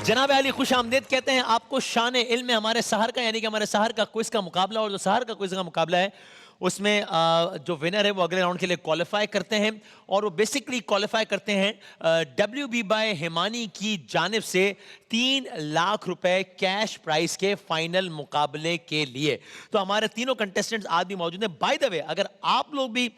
जनाब अली खुश आमदेद कहते हैं आपको शान इल्म में हमारे सहर का यानी कि हमारे सहर का क्विज का मुकाबला और जो सहर का क्विज का मुकाबला है उसमें जो विनर है वो अगले राउंड के लिए क्वालिफाई करते हैं और वो बेसिकली क्वालिफाई करते हैं WB बाय हिमानी की जानिब से 3 लाख रुपए कैश प्राइस के फाइनल मुकाबले के लिए। तो हमारे तीनों कंटेस्टेंट्स आज भी मौजूद हैं। बाय द वे अगर आप लोग भी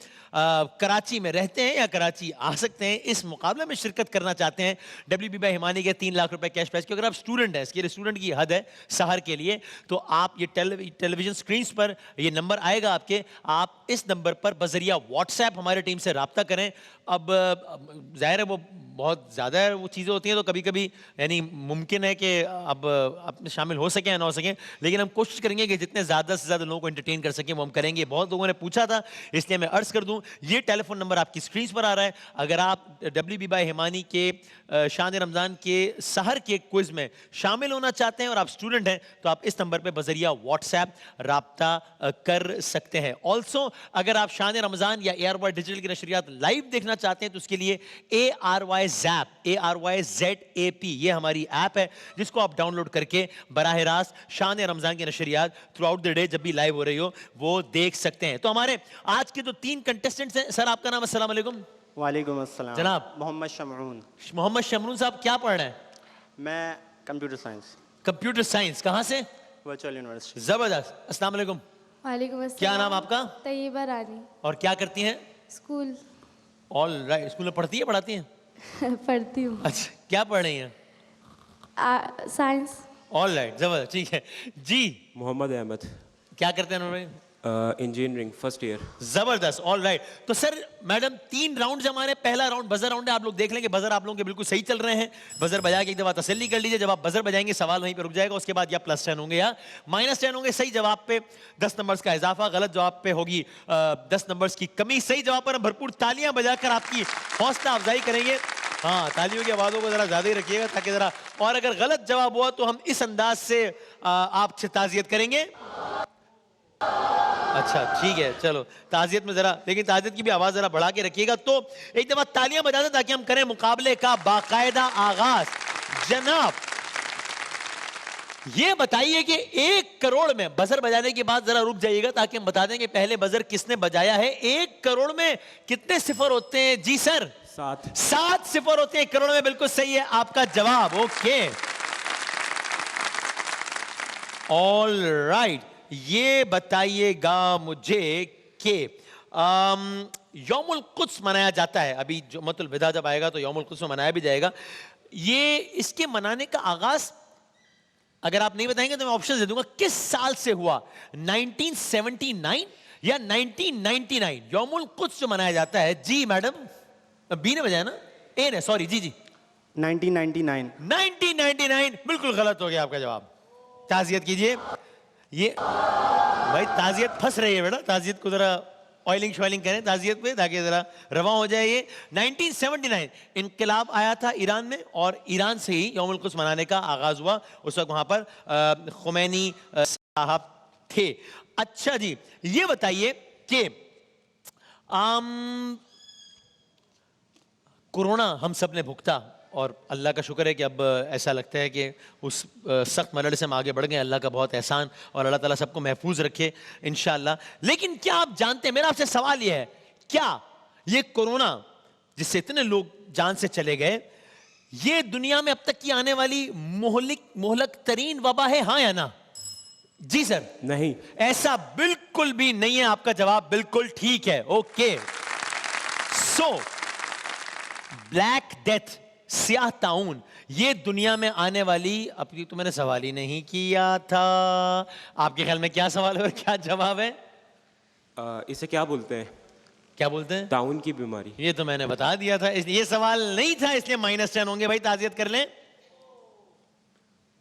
कराची में रहते हैं या कराची आ सकते हैं, इस मुकाबले में शिरकत करना चाहते हैं WB बाय हिमानी के 3 लाख रुपए कैश प्राइस के, अगर आप स्टूडेंट हैं, इसके लिए स्टूडेंट की हद है सहर के लिए, तो आप ये टेलीविजन स्क्रीन पर ये नंबर आएगा आपके, आप इस नंबर पर बजरिया व्हाट्सएप हमारी टीम से राब्ता करें। अब जाहिर है वो बहुत ज़्यादा वो चीज़ें होती हैं तो कभी कभी यानी मुमकिन है कि अब अपने शामिल हो सकें या ना हो सकें, लेकिन हम कोशिश करेंगे कि जितने ज़्यादा से ज़्यादा लोगों को एंटरटेन कर सकें वो हम करेंगे। बहुत लोगों ने पूछा था इसलिए मैं अर्ज़ कर दूं, ये टेलीफोन नंबर आपकी स्क्रीन पर आ रहा है। अगर आप WB बाय हिमानी के शान रमज़ान के सहर के क्विज में शामिल होना चाहते हैं और आप स्टूडेंट हैं तो आप इस नंबर पर बजरिया व्हाट्सएप राब्ता कर सकते हैं। ऑल्सो अगर आप शान रमज़ान या ARY डिजिटल की नशरियात लाइव देखना चाहते हैं तो उसके लिए ARYZAP ये हमारी ऐप है जिसको आप डाउनलोड करके बराह रास्त शान रमज़ान की नशरियात थ्रू आउट द डे जब भी लाइव हो रही हो वो देख सकते हैं। तो हमारे आज के जो 3 कंटेस्टेंट्स हैं, सर आपका नाम? अस्सलाम वालेकुम। वालेकुम अस्सलाम। जनाब मोहम्मद शमरून। मोहम्मद शमरून साहब क्या पढ़ रहे हैं? मैं कंप्यूटर साइंस। कंप्यूटर साइंस, कहाँ से? Virtual university. जबरदस्त। अस्सलाम वालेकुम। वालेकुम अस्सलाम। क्या नाम आपका? तैयबा रानी। और क्या करती हैं? स्कूल। All right. स्कूल में पढ़ती है पढ़ाती हैं? पढ़ती हूँ। अच्छा, क्या पढ़ रही हैं? साइंस। ऑल राइट, जबरदस्त, ठीक है जी। मोहम्मद अहमद। क्या करते हैं उन्होंने? Engineering first year. जबरदस्त, ऑल राइट। तो सर मैडम 3 राउंड हमारे, पहला राउंड बजर राउंड है, आप लोग देख लेंगे बजर आप लोगों के बिल्कुल सही चल रहे हैं। बजर बजा के एक दफा तसल्ली कर लीजिए, जब आप बजर बजाएंगे सवाल वहीं पे रुक जाएगा, उसके बाद या +10 होंगे या -10 होंगे। सही जवाब पे 10 नंबर्स का इजाफा, गलत जवाब पे होगी 10 नंबर्स की कमी। सही जवाब पर हम भरपूर तालियां बजाकर आपकी हौसला अफजाई करेंगे। हाँ, तालियों की आवाज़ों को ज़रा ज़्यादा ही रखिएगा ताकि ज़रा, और अगर गलत जवाब हुआ तो हम इस अंदाज से आपसे ताज़ियत करेंगे। अच्छा ठीक है, चलो ताज़ियत में ज़रा, लेकिन ताज़ियत की भी आवाज़ ज़रा बढ़ा के रखिएगा। तो एक दफ़ा तालियां बजा दें ताकि हम करें मुकाबले का बाकायदा आगाज। जनाब ये बताइए कि 1 करोड़ में, बजर बजाने के बाद जरा रुक जाइएगा ताकि हम बता दें कि पहले बजर किसने बजाया है। 1 करोड़ में कितने सिफर होते हैं? जी सर 7 सिफर होते हैं 1 करोड़ में। बिल्कुल सही है आपका जवाब। Okay, all right. ये बताइएगा मुझे कि यौमुल कुद्स मनाया जाता है, अभी जुम्मतुल विदा जब आएगा तो यौमुल कुद्स में मनाया भी जाएगा। ये इसके मनाने का आगाज अगर आप नहीं बताएंगे तो मैं ऑप्शन दे दूंगा, किस साल से हुआ? 1979 या 1999? यौमुल कुद्स जो मनाया जाता है। जी मैडम, बी ने बजाया ना? ए ने, सॉरी, जी 1999। 1999 बिल्कुल गलत हो गया आपका जवाब। ताज़ियत कीजिए। ये भाई ताज़ियत फंस रही है बेटा, ताज़ियत को जरा ऑयलिंग शॉइलिंग करें ताज़ियत पे ताकि जरा रवा हो जाए। ये 1979 इनकलाब आया था ईरान में और ईरान से ही यौमुल कुद्स मनाने का आगाज हुआ। उस वक्त वहां पर खुमैनी साहब थे। अच्छा जी, ये बताइए कि कोरोना हम सब ने भुगता और अल्लाह का शुक्र है कि अब ऐसा लगता है कि उस सख्त मरहले से हम आगे बढ़ गए। अल्लाह का बहुत एहसान, और अल्लाह ताला सबको महफूज रखे इंशाअल्लाह। लेकिन क्या आप जानते हैं, मेरा आपसे सवाल यह है, क्या ये कोरोना जिससे इतने लोग जान से चले गए, ये दुनिया में अब तक की आने वाली मोहलक तरीन वबा है, हाँ या ना? जी सर। नहीं, ऐसा बिल्कुल भी नहीं है। आपका जवाब बिल्कुल ठीक है। ओके, सो ब्लैक डेथ, स्याह ताउन, ये दुनिया में आने वाली, अब तो मैंने सवाल ही नहीं किया था। आपके ख्याल में क्या सवाल है और क्या जवाब है? इसे क्या बोलते हैं? क्या बोलते हैं? ताउन की बीमारी। ये तो मैंने बता दिया था, ये सवाल नहीं था, इसलिए -10 होंगे। भाई ताज़ियत कर लें।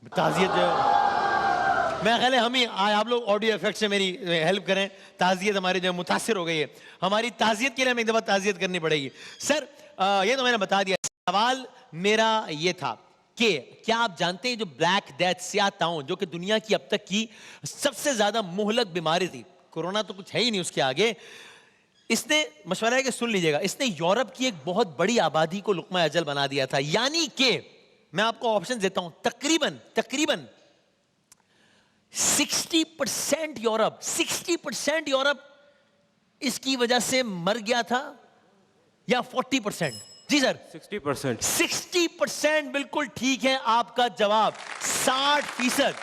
ताज़ियत जो मैं ख्याल है हम ही आप लोग ऑडियो इफेक्ट से मेरी हेल्प करें। ताज़ियत हमारी जो मुतासिर हो गई है, हमारी ताज़ियत के लिए हमें एक दफ़ा ताज़ियत करनी पड़ेगी। सर ये तो मैंने बता दिया। सवाल मेरा ये था कि क्या आप जानते हैं जो ब्लैक डेथ, स्याह ताउन, जो कि दुनिया की अब तक की सबसे ज्यादा मुहलक बीमारी थी, कोरोना तो कुछ है ही नहीं उसके आगे, इसने, मशवरा है कि सुन लीजिएगा, इसने यूरोप की एक बहुत बड़ी आबादी को लुक्मा अजल बना दिया था। यानी कि मैं आपको ऑप्शन देता हूं, तकरीबन तकरीबन 60% यूरोप, 60% यूरोप इसकी वजह से मर गया था, या 40%? जी सर। 60%। 60% बिल्कुल ठीक है आपका जवाब। 60%,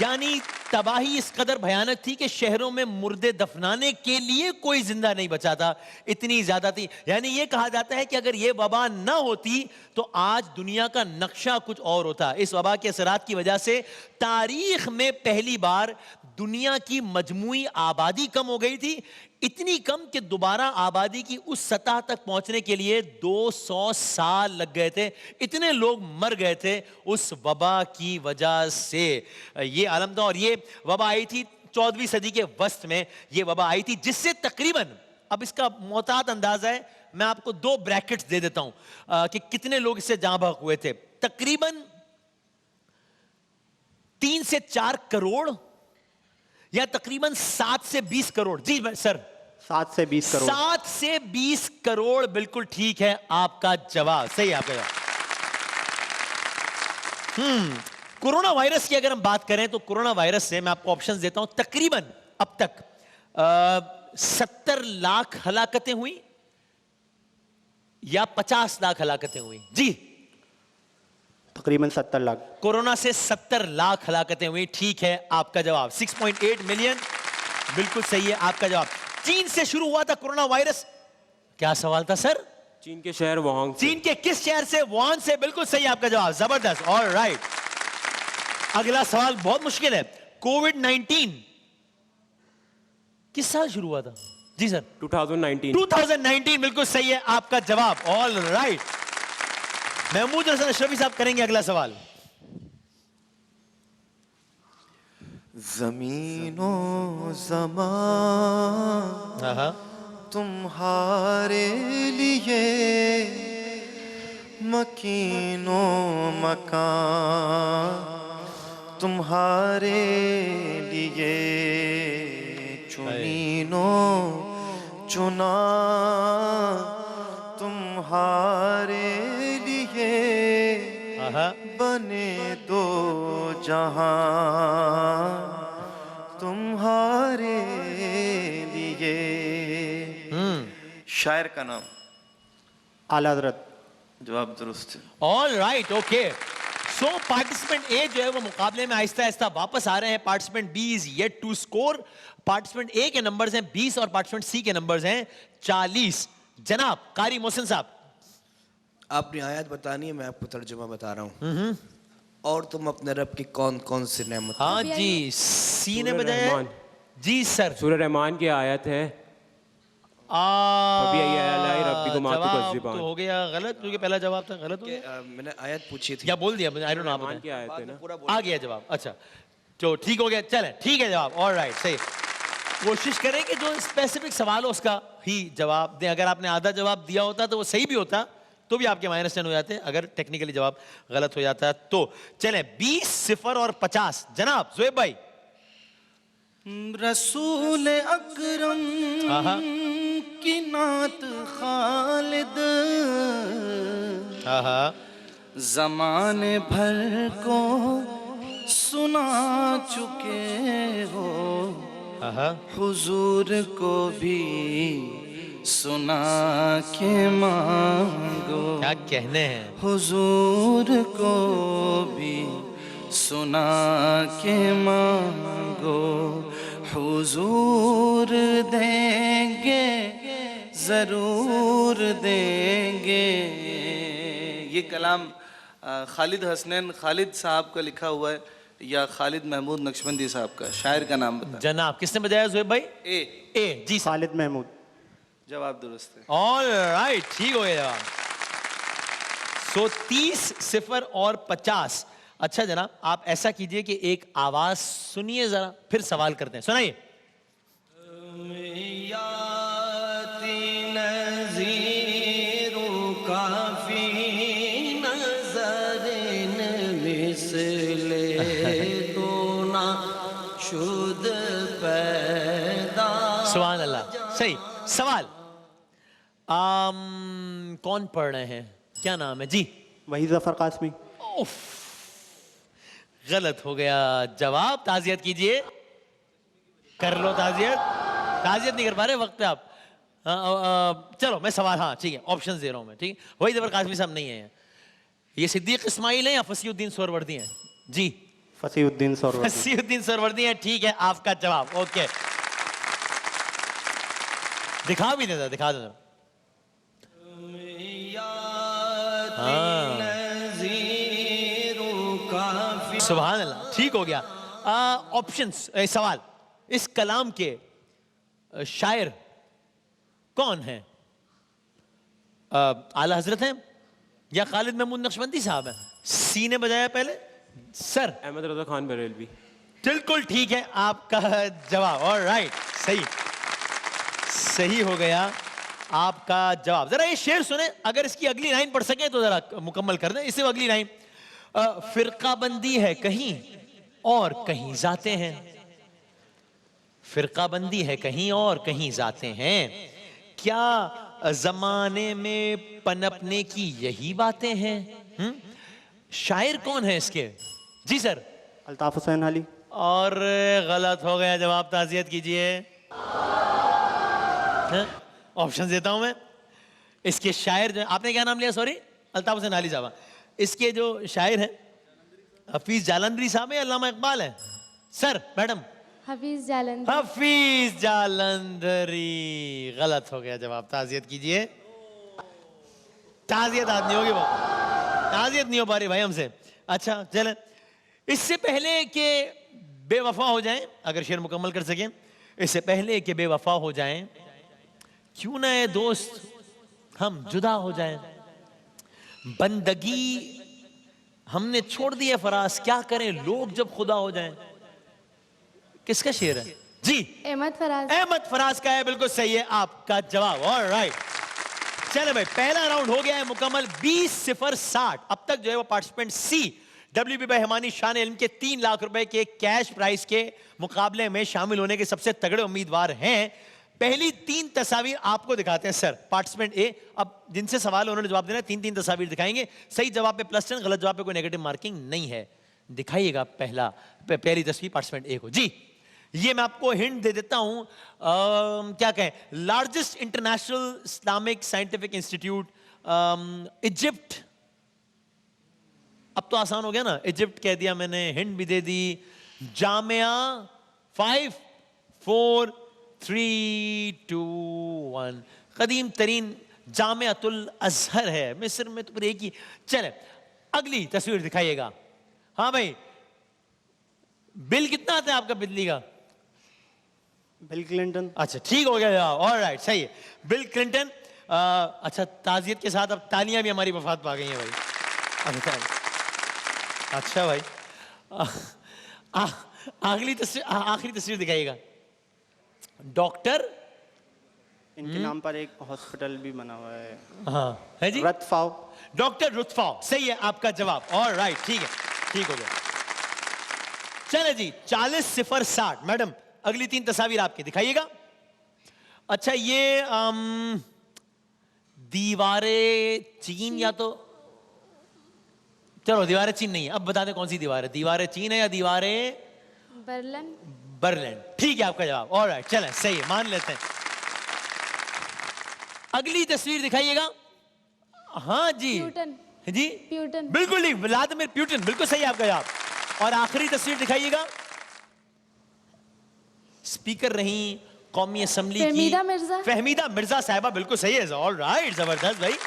यानी तबाही इस कदर भयानक थी कि शहरों में मुर्दे दफनाने के लिए कोई जिंदा नहीं बचा था, इतनी ज्यादा थी। यानी ये कहा जाता है कि अगर ये वबा ना होती तो आज दुनिया का नक्शा कुछ और होता। इस वबा के असरात की वजह से तारीख में पहली बार दुनिया की मजमूई आबादी कम हो गई थी, इतनी कम कि दोबारा आबादी की उस सतह तक पहुंचने के लिए 200 साल लग गए थे। इतने लोग मर गए थे उस वबा की वजह से। ये आलम था, और ये वबा आई थी 14वीं सदी के वस्त में। ये वबा आई थी जिससे तकरीबन, अब इसका मोहतात अंदाजा है, मैं आपको 2 ब्रैकेट्स दे देता हूं कि कितने लोग इससे जाँ बहक हुए थे। तकरीबन 3 से 4 करोड़, या तकरीबन 7 से 20 करोड़? जी सर। 7 से 20 करोड़। 7 से 20 करोड़ बिल्कुल ठीक है आपका जवाब, सही है आपका जवाब। कोरोना वायरस की अगर हम बात करें तो कोरोना वायरस से मैं आपको ऑप्शंस देता हूं, तकरीबन अब तक 70 लाख हलाकतें हुई या 50 लाख हलाकतें हुई? जी। तकरीबन 70 लाख। कोरोना से 70 लाख हलाकतें हुई, ठीक है आपका जवाब। 6.8 मिलियन बिल्कुल सही है आपका जवाब। चीन से शुरू हुआ था कोरोना वायरस, क्या सवाल था सर? चीन के शहर वुहान से। चीन के किस शहर से? वुहान से, बिल्कुल सही आपका जवाब, जबरदस्त। ऑल राइट, अगला सवाल बहुत मुश्किल है। कोविड-19 किस साल शुरू हुआ था? जी सर। 2019। 2019 बिल्कुल सही है आपका जवाब। ऑल राइट, महमूद हसन अशरफी साहब करेंगे अगला सवाल। ज़मीनो ज़मान तुम्हारे लिए, मकीनो मकान तुम्हारे लिए, चुनीनो चुना तुम्हारे लिए, बने दो जहां तुम्हारे लिए। शायर का नाम? आला हजरत। जवाब दुरुस्त है। All right, okay. So participant A जो है वो मुकाबले में आहिस्ता आहिस्ता वापस आ रहे हैं। Participant B is yet to score. Participant A के नंबर्स हैं 20 और पार्टिसिपेंट सी के नंबर्स हैं 40। जनाब कारी मोहसिन साहब, आपने आयत बतानी है, मैं आपको तर्जुमा बता रहा हूँ। और तुम अपने रब की कौन कौन सी नेमत? हाँ जी, सी ने बजाया। रहमान। जी सर। सूरह रहमान की आयत है। जवाब तो हो गया गलत, क्योंकि पहला जवाब था गलत हो गया। मैंने आयत पूछी थी या बोल दिया, आई डोंट नो, आप रहमान की बताएं। आयत है ना। आ गया जवाब, अच्छा तो ठीक हो गया, चलें ठीक है जवाब। ऑल राइट, सही। कोशिश करें कि जो स्पेसिफिक सवाल हो उसका ही जवाब दें। अगर आपने आधा जवाब दिया होता तो वो सही भी होता, तो भी आपके -10 हो जाते, अगर टेक्निकली जवाब गलत हो जाता तो। चलें 20, 0 और 50। जनाब ज़ुहैब भाई। रसूल अकरम की नात खालिद ज़माने भर को सुना चुके हो, हुजूर को भी सुना के मांगो। क्या कहने हैं? हुजूर को भी सुना के मांगो, हुजूर देंगे ज़रूर देंगे। ये कलाम खालिद हसनैन खालिद साहब का लिखा हुआ है या खालिद महमूद नक्शबंदी साहब का? शायर का नाम बता। जनाब किसने बजाया ज़ुहैब भाई? ए जी सर। खालिद महमूद। जवाब दुरुस्त है। ऑल राइट, ठीक हो गया जवाब। सो 30, 0 और 50। अच्छा जनाब, आप ऐसा कीजिए कि एक आवाज सुनिए जरा, फिर सवाल करते हैं। सुनाइए। सुभान अल्लाह, सही। सवाल कौन पढ़ रहे हैं? क्या नाम है जी? वही जफर कासमी। गलत हो गया जवाब। ताजियत कीजिए, कर लो ताजियत। ताजियत नहीं कर पा रहे वक्त पे आप। चलो मैं सवाल, हाँ ठीक है, ऑप्शन दे रहा हूं मैं, ठीक है। वही जबर कासमी साहब नहीं है, ये सिद्दीक इस्माइल है या फसीउद्दीन सोहरवर्दी हैं? जी, फसीउद्दीन सोहरवर्दी। फसीउद्दीन सोहरवर्दी है, ठीक है आपका जवाब। ओके, दिखा भी देता, दिखा देता। सुभान अल्लाह, ठीक हो गया। ऑप्शंस, सवाल, इस कलाम के शायर कौन हैं? आला हजरत हैं या खालिद महमूद नक्शबंदी साहब हैं? सी ने बजाया पहले, सर। अहमद रजा खान बरेलवी। बिल्कुल ठीक है आपका जवाब। ऑलराइट, सही सही हो गया आपका जवाब। जरा ये शेर सुने, अगर इसकी अगली लाइन पढ़ सके तो जरा मुकम्मल कर दें। इससे अगली लाइन, फिरका बंदी है कहीं और कहीं जाते हैं, फिरका बंदी है कहीं और कहीं जाते हैं, क्या जमाने में पनपने की यही बातें हैं? शायर कौन है इसके? जी सर। अल्ताफ हुसैन अली। और गलत हो गया जवाब, ताजियत कीजिए। ऑप्शन देता हूं मैं। इसके शायर जो, आपने क्या नाम लिया? सॉरी, अल्ताफ हुसैन अली साहब। इसके जो शायर हैं हफीज जालंधरी साहब है, अल्लामा इकबाल है? Sir, madam. हफीज जालंधरी। हफीज जालंधरी। गलत हो गया जवाब, ताजियत कीजिए। ताजियत आज नहीं होगी, वो ताजियत नहीं हो पा रही भाई हमसे। अच्छा चलें, इससे पहले कि बेवफा हो जाएं, अगर शेर मुकम्मल कर सकें, इससे पहले कि बेवफा हो जाएं, क्यों ना ये दोस्त हम जुदा हो जाएं, बंदगी हमने छोड़ दी है फराज, क्या करें लोग जब खुदा हो जाएं। किसका शेर है? जी, अहमद फराज। अहमद फराज का है, बिल्कुल सही है आपका जवाब। ऑलराइट, चलो भाई, पहला राउंड हो गया है मुकम्मल। 20-0-60। अब तक जो है वो पार्टिसिपेंट सी WB भाई हिमानी शान इल्म के 3 लाख रुपए के कैश प्राइस के मुकाबले में शामिल होने के सबसे तगड़े उम्मीदवार हैं। पहली 3 तस्वीर आपको दिखाते हैं सर। पार्टिसिपेंट ए, अब जिनसे सवाल उन्होंने जवाब देना, 3-3 तस्वीर दिखाएंगे। सही जवाब पे +10, गलत जवाब पे कोई नेगेटिव मार्किंग नहीं है। दिखाइएगा पहली तस्वीर पार्टिसिपेंट ए को। जी, ये मैं आपको हिंट दे देता हूं, क्या कहें, largest international Islamic scientific institute, Egypt. अब तो आसान हो गया ना, इजिप्ट कह दिया मैंने, हिंट भी दे दी। जामिया 5 4 3 2 1, कदीम तरीन जामियातुल अजहर है मिस्र में, तो फिर एक ही। चले अगली तस्वीर दिखाइएगा। हाँ भाई, बिल कितना आता है आपका बिजली का? Bill Clinton. अच्छा ठीक हो गया, ऑलराइट, सही है, बिल क्लिंटन। अच्छा, ताजियत के साथ अब तालियां भी हमारी वफात पा गई हैं भाई। अच्छा भाई, आखिरी तस्वीर दिखाइएगा। डॉक्टर, इनके नाम पर एक हॉस्पिटल भी बना हुआ है। हाँ है जी, रतफाव। डॉक्टर रुतफाव, सही है आपका जवाब। ऑलराइट, ठीक है, ठीक हो गया। चले जी, 40-0-60। मैडम, अगली 3 तस्वीर आपकी दिखाइएगा। अच्छा, ये दीवारें चीन, या तो चलो दीवारें चीन नहीं है, अब बता दें कौन सी दीवार है। दीवारें चीन है या दीवारें बर्लिन। बर्लिन? ठीक है आपका जवाब। ऑलराइट, चलें, सही है, मान लेते हैं। अगली तस्वीर दिखाइएगा। हाँ जी, प्यूटन। जी प्यूटन। बिल्कुल नहीं, व्लादिमीर पुतिन, बिल्कुल सही आपका जवाब। और आखिरी तस्वीर दिखाइएगा। स्पीकर रही कौमी असेंबली की फहमीदा मिर्जा। फहमीदा मिर्जा साहिबा, बिल्कुल सही है। ऑलराइट, जबरदस्त भाई।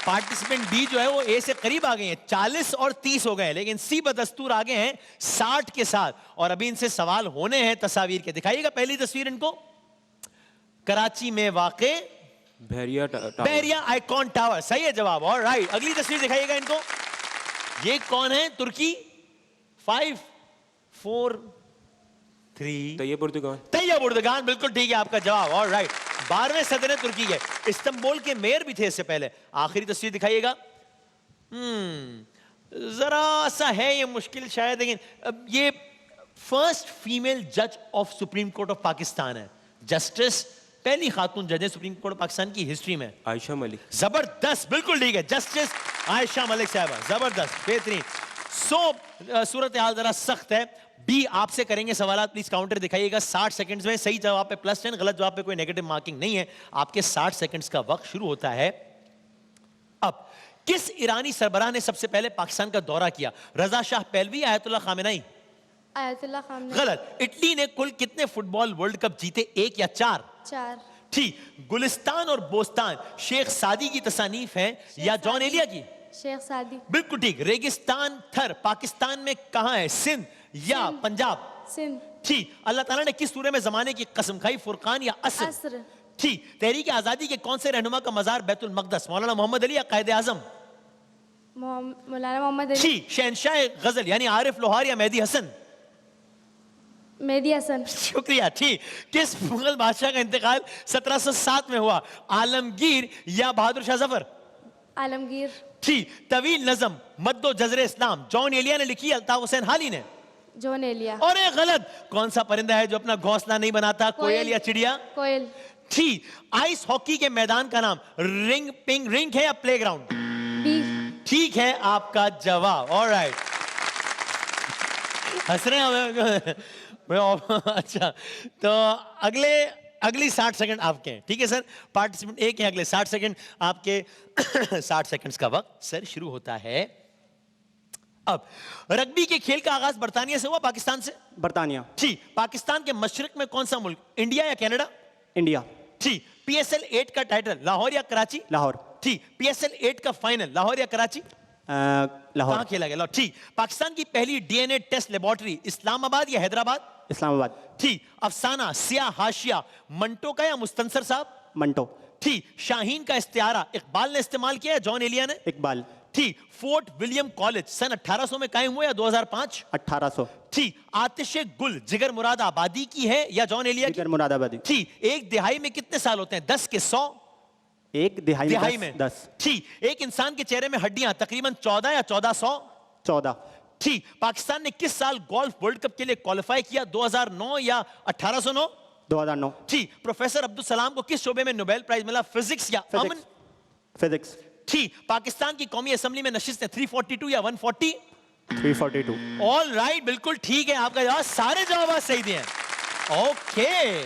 पार्टिसिपेंट बी जो है वो ए से करीब आ गए हैं, 40 और 30 हो गए, लेकिन सी बदस्तूर आगे हैं 60 के साथ। और अभी इनसे सवाल होने हैं तस्वीर के। दिखाइएगा पहली तस्वीर इनको। कराची में वाक़े बहरिया आइकॉन टावर, सही है जवाब। ऑलराइट, अगली तस्वीर दिखाइएगा इनको। ये कौन है? तुर्की। 5 4 3, तैयब उर्दुगान। तैयब उर्दुगान, बिल्कुल ठीक है आपका जवाब। ऑलराइट, 12वें सदर तुर्की के, इस्तांबुल के मेयर भी थे इससे पहले। आखिरी तस्वीर दिखाइएगा। जरा सा है ये मुश्किल शायद, लेकिन ये फर्स्ट फीमेल जज of supreme court of Pakistan है, जस्टिस पहली खातून जज हैं सुप्रीम कोर्ट पाकिस्तान की हिस्ट्री में? आयशा मलिक। जबरदस्त, बिल्कुल ठीक है, जस्टिस आयशा मलिक साहबा, जबरदस्त, बेहतरीन। सूरत हाल जरा सख्त है। बी आपसे करेंगे सवाल, प्लीज काउंटर दिखाइएगा 60 सेकंड्स में। सही जवाब पे +10, गलत जवाब पे कोई नेगेटिव मार्किंग नहीं है। आपके 60 सेकंड्स का वक्त शुरू होता है अब। किस ईरानी सरबराह ने सबसे पहले पाकिस्तान का दौरा किया? Reza Shah Pahlavi, Ayatollah Khamenei? Ayatollah Khamenei. गलत। इटली ने कुल कितने फुटबॉल वर्ल्ड कप जीते, 1 या 4? 4। ठीक। गुलिस्तान और बोस्तान शेख सादी की तसानीफ है या जॉन एलिया की? शेख सादी। बिल्कुल ठीक। रेगिस्तान थर पाकिस्तान में कहां है, सिंध या पंजाब? सिंध। ठीक। अल्लाह ताला ने किस सूरे में जमाने की कसम खाई, फुरकान या असर? असर। ठीक। तहरीक आजादी के कौन से रहनुमा का मजार बैतुल मकदस, मौलाना मोहम्मद अली या कायदे आजम? मौलाना मोहम्मद अली। ठीक। शहनशाह गजल यानी आरिफ लोहार या मेहदी हसन? मेहदी हसन। शुक्रिया। ठीक। किस मुगल बादशाह का इंतकाल 1707 में हुआ, आलमगीर या बहादुर शाह जफर? आलमगीर। ठीक। तवील नज़म मद्दो जजरे इस्लाम जॉन एलिया ने लिखी, अल्ताफ हुसैन हाली ने? जॉन एलिया। और एक गलत। कौन सा परिंदा है जो अपना घोंसला नहीं बनाता, कोयल या चिड़िया? कोयल। ठीक। आइस हॉकी के मैदान का नाम रिंग पिंग रिंग है या प्लेग्राउंड? बी। ठीक है आपका जवाब। ऑलराइट। हंस रहे हैं अच्छा, तो अगली 60 सेकंड आपके हैं, ठीक है सर। पार्टिसिपेंट एक है, अगले 60 सेकंड आपके 60 सेकंड्स का वक्त सर शुरू होता है अब। रग्बी के खेल का आगाज बर्तानिया से हुआ, पाकिस्तान से? बरतानिया। ठीक। पाकिस्तान के मशरिक में कौन सा मुल्क, इंडिया या कनाडा? इंडिया। ठीक। PSL 8 का टाइटल लाहौर या कराची? लाहौर। ठीक। PSL 8 का फाइनल लाहौर या कराची? लाहौर। कहां खेला गया? ठीक। पाकिस्तान की पहली DNA टेस्ट लेबोरेटरी इस्लामाबाद या हैदराबाद? इस्लामाबाद। ठीक। अफसाना सिया हाशिया मंटो का या मुस्तंसर साहब? मंटो। ठीक। शाहीन का इस्तिआरा इकबाल ने इस्तेमाल किया या जॉन एलिया ने? इकबाल। ठीक। फोर्ट विलियम कॉलेज सन 1800 में कायम हुआ या 2005? 1800। ठीक। आतिश गुल जिगर मुराद आबादी की है या जॉन एलिया की? जिगर मुरादाबादी। ठीक। एक दिहाई में कितने साल होते हैं, 10 के 100? एक दिहाई दिहाई में में 10। ठीक। एक इंसान के चेहरे में हड्डियां तकरीबन 14 या 1400? 14। ठीक। पाकिस्तान ने किस साल गोल्फ वर्ल्ड कप के लिए क्वालिफाई किया, 2009 या 1809? 2009। ठीक। प्रोफेसर अब्दुल सलाम को किस शोबे में नोबेल प्राइज मिला, फिजिक्स या अमन? फिजिक्स। ठीक। पाकिस्तान की कौमी असेंबली में नशिस्तें 342 या 140? 342। ऑल राइट, बिल्कुल ठीक है आपका जवाब। सारे जवाब सही दिए। ओके,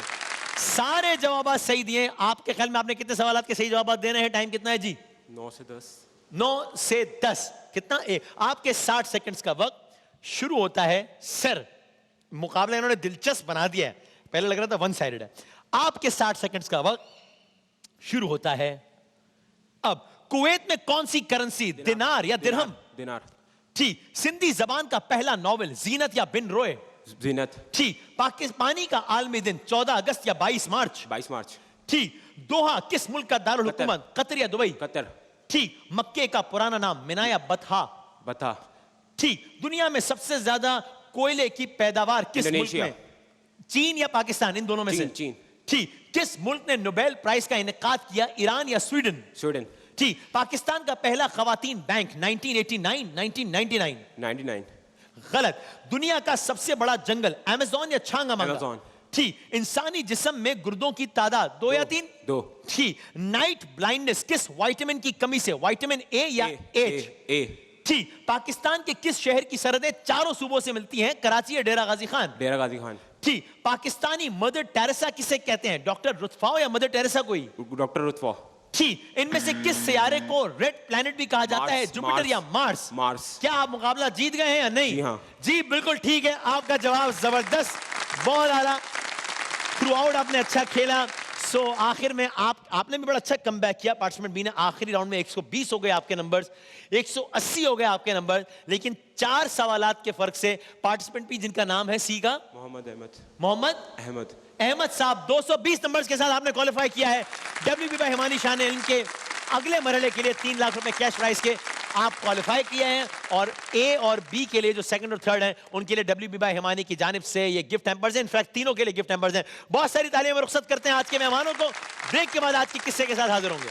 सारे जवाब सही दिए। आपके ख्याल में आपने कितने सवाल के सही जवाब देने हैं? टाइम कितना है जी? 9 से 10। 9 से 10 कितना? आपके 60 सेकंड्स का वक्त शुरू होता है सर। मुकाबला इन्होंने दिलचस्प बना दिया है, पहले लग रहा था वन साइडेड है। आपके 60 सेकंड्स का वक्त शुरू होता है अब। कुवैत में कौन सी करेंसी, दिनार या दिरहम? दिनार। ठीक। सिंधी जबान का पहला नॉवेल जीनत या बिन रोए? जीनत। ठीक। पाकिस्तानी का आलमी दिन 14 अगस्त या 22 मार्च? 22 मार्च। ठीक। दोहा किस मुल्क का दारुल हुकूमत, कतर या दुबई? कतर। ठीक। मक्के का पुराना नाम मिना या बतहा? बता। ठीक। दुनिया में सबसे ज्यादा कोयले की पैदावार किस मुल्क इंडोनेशिया। में, चीन या पाकिस्तान, इन दोनों में से? चीन। ठीक। किस मुल्क ने नोबेल प्राइज का इनेकाद किया, ईरान या स्वीडन? स्वीडन। ठीक। पाकिस्तान का पहला खवातीन बैंक 1989 1999? 99। गलत। दुनिया का सबसे बड़ा जंगल अमेज़न या छांगामांगा? अमेज़न। ठीक। इंसानी जिस्म में गुर्दों की तादाद 2 या 3? 2। ठीक। नाइट ब्लाइंडनेस किस विटामिन की कमी से, विटामिन ए या एच? ए। ठीक। पाकिस्तान के किस शहर की सरहदें चारों सूबों से मिलती हैं, कराची या डेरा गाजी खान? डेरा गाजी खान। ठीक। पाकिस्तानी मदर टेरेसा किसे कहते हैं, डॉक्टर रुतफाओ या मदर टेरेसा कोई? डॉक्टर रुतफा। ठीक। इनमें से किस सियारे को रेड प्लैनेट भी कहा जाता है, जुपिटर या मार्स? मार्स। क्या आप मुकाबला जीत गए हैं या नहीं? जी हाँ। जी बिल्कुल ठीक है, आपका जवाब जबरदस्त, बहुत आला। थ्रू आउट आपने अच्छा खेला। सो आखिर में आपने भी बड़ा अच्छा कमबैक किया। पार्टिसिपेंट बी ने आखिरी राउंड में 120 हो गए आपके नंबर्स, 180 हो गए आपके नंबर, लेकिन 4 सवालात के फर्क से पार्टिसिपेंट बी जिनका नाम है सी का मोहम्मद अहमद साहब 220 नंबर्स के साथ आपने क्वालिफाई किया है WB बाय हिमानी शाह ने इनके अगले मरहले के लिए 3 लाख रुपए कैश प्राइस के आप क्वालिफाई किए हैं। और ए और बी के लिए जो सेकंड और थर्ड हैं उनके लिए WB बाय हिमानी की जानिब से ये गिफ्ट हैम्पर्स हैं। इनफैक्ट तीनों के लिए गिफ्ट हैम्पर्स हैं। बहुत सारी तालियां रुखसत करते हैं आज के मेहमानों को। ब्रेक के बाद आज के किस्से के साथ हाजिर होंगे।